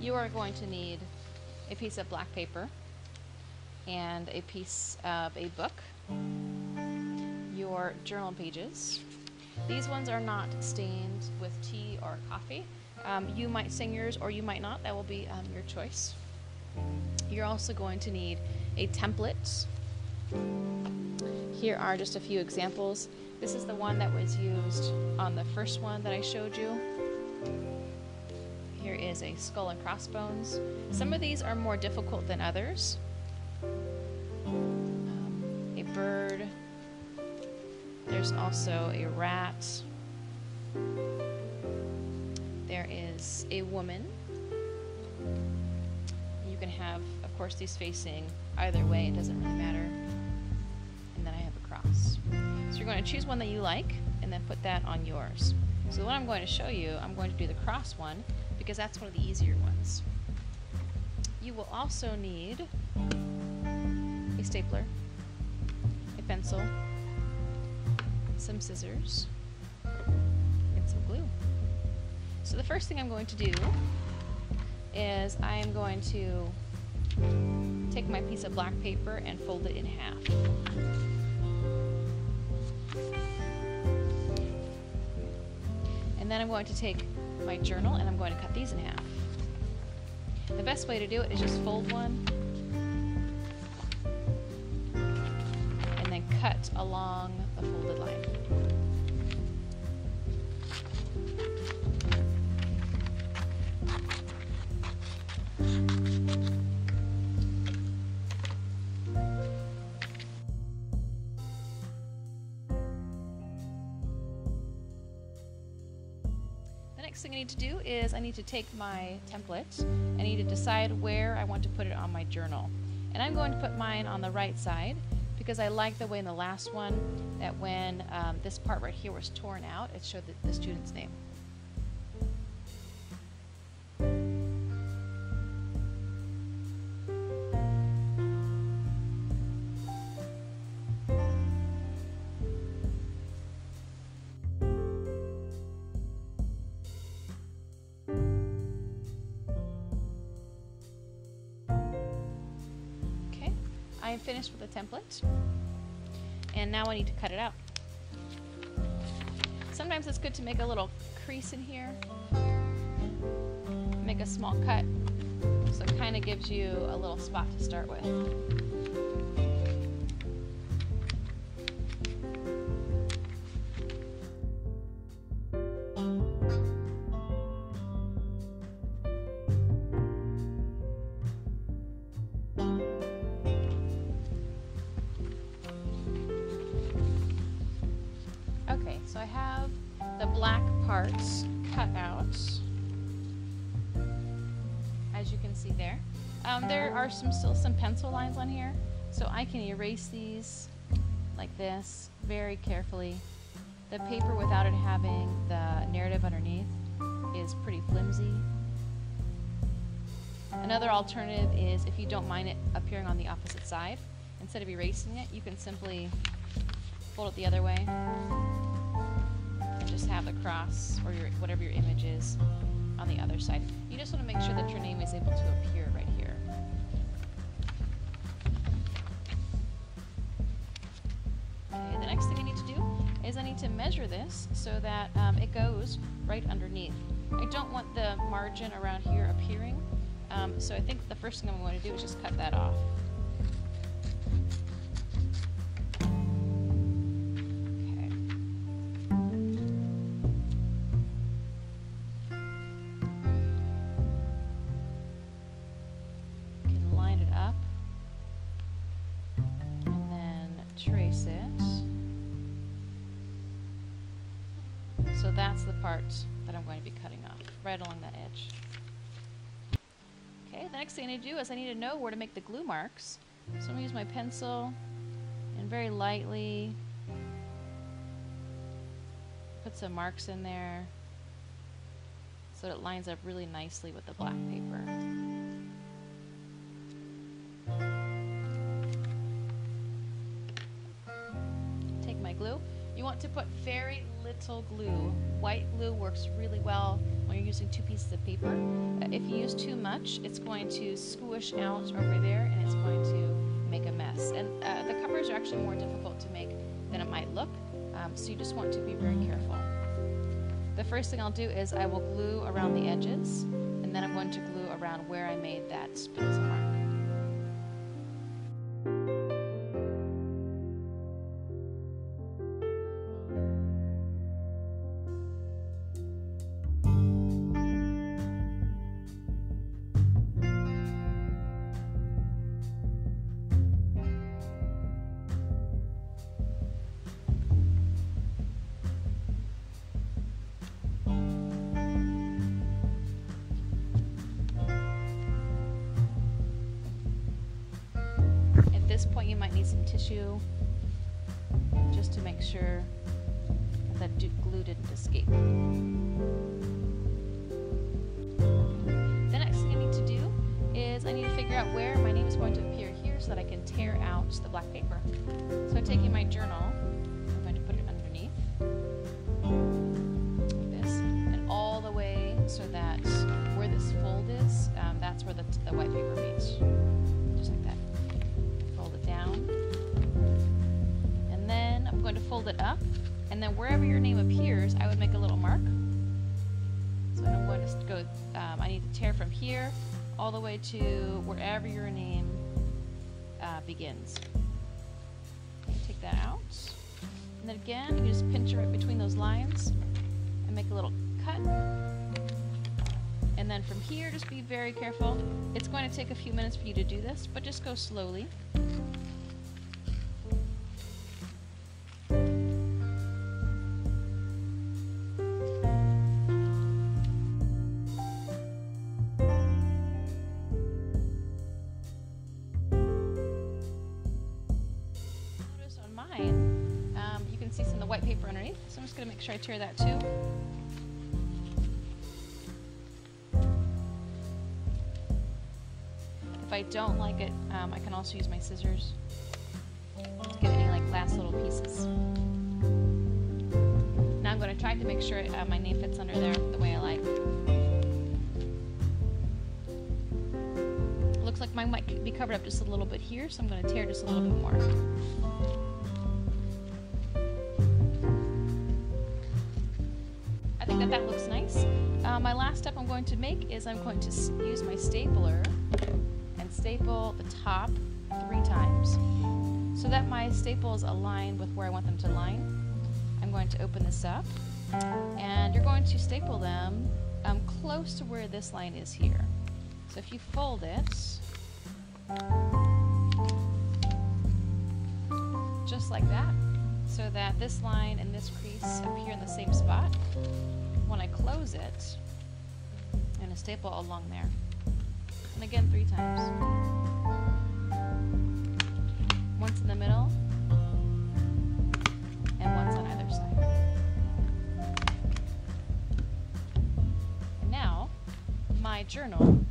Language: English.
you are going to need a piece of black paper and a piece of a book, your journal pages. These ones are not stained with tea or coffee. You might sing yours or you might not. That will be your choice. You're also going to need a template. Here are just a few examples. This is the one that was used on the first one that I showed you. Here is a skull and crossbones. Some of these are more difficult than others. A bird. There's also a rat. There is a woman. You can have, of course, these facing either way. It doesn't really matter. And then I have a cross. So you're going to choose one that you like and then put that on yours. So what I'm going to show you, I'm going to do the cross one because that's one of the easier ones. You will also need a stapler, a pencil, some scissors, and some glue. So the first thing I'm going to do is I am going to take my piece of black paper and fold it in half. And then I'm going to take my journal and I'm going to cut these in half. The best way to do it is just fold one and then cut along the folded line. Next thing I need to do is I need to take my template. I need to decide where I want to put it on my journal. And I'm going to put mine on the right side because I like the way in the last one that when this part right here was torn out, it showed the student's name. I am finished with the template, and now I need to cut it out. Sometimes it's good to make a little crease in here, make a small cut, so it kind of gives you a little spot to start with. Okay, so I have the black parts cut out, as you can see there. There are still some pencil lines on here, so I can erase these like this very carefully. The paper without it having the narrative underneath is pretty flimsy. Another alternative is if you don't mind it appearing on the opposite side, instead of erasing it, you can simply fold it the other way and just have the cross or whatever your image is on the other side. You just want to make sure that your name is able to appear right here. Okay, the next thing I need to do is I need to measure this so that it goes right underneath. I don't want the margin around here appearing, so I think the first thing I'm going to do is just cut that off. Trace it. So that's the part that I'm going to be cutting off, right along that edge. Okay, the next thing I need to do is I need to know where to make the glue marks. So I'm going to use my pencil and very lightly put some marks in there so that it lines up really nicely with the black paper. Glue You want to put very little glue. White glue works really well when you're using 2 pieces of paper. If you use too much, it's going to squish out over there and it's going to make a mess. And the covers are actually more difficult to make than it might look, so you just want to be very careful. The first thing I'll do is I will glue around the edges, and then I'm going to glue around where I made that pencil mark. At this point, you might need some tissue just to make sure that glue didn't escape. The next thing I need to do is I need to figure out where my name is going to appear here so that I can tear out the black paper. So I'm taking my journal, I'm going to put it underneath, like this, and all the way so that where this fold is, that's where the white paper meets. Just like that. Fold it down. And then I'm going to fold it up, and then wherever your name appears, I would make a little mark. So I'm going to go, I need to tear from here all the way to wherever your name begins. Okay, take that out. And then again, you just pinch it right between those lines and make a little cut. And then from here, just be very careful. It's going to take a few minutes for you to do this, but just go slowly. Notice on mine, you can see some of the white paper underneath, so I'm just going to make sure I tear that too. If I don't like it, I can also use my scissors to get any like last little pieces. Now I'm going to try to make sure my name fits under there the way I like. Looks like mine might be covered up just a little bit here, so I'm going to tear just a little bit more. I think that looks nice. My last step I'm going to make is I'm going to use my stapler and staple the top 3 times so that my staples align with where I want them to line. I'm going to open this up, and you're going to staple them close to where this line is here. So if you fold it just like that, so that this line and this crease appear in the same spot, when I close it, I'm going to staple along there. And again 3 times. Once in the middle, and once on either side. And now, my journal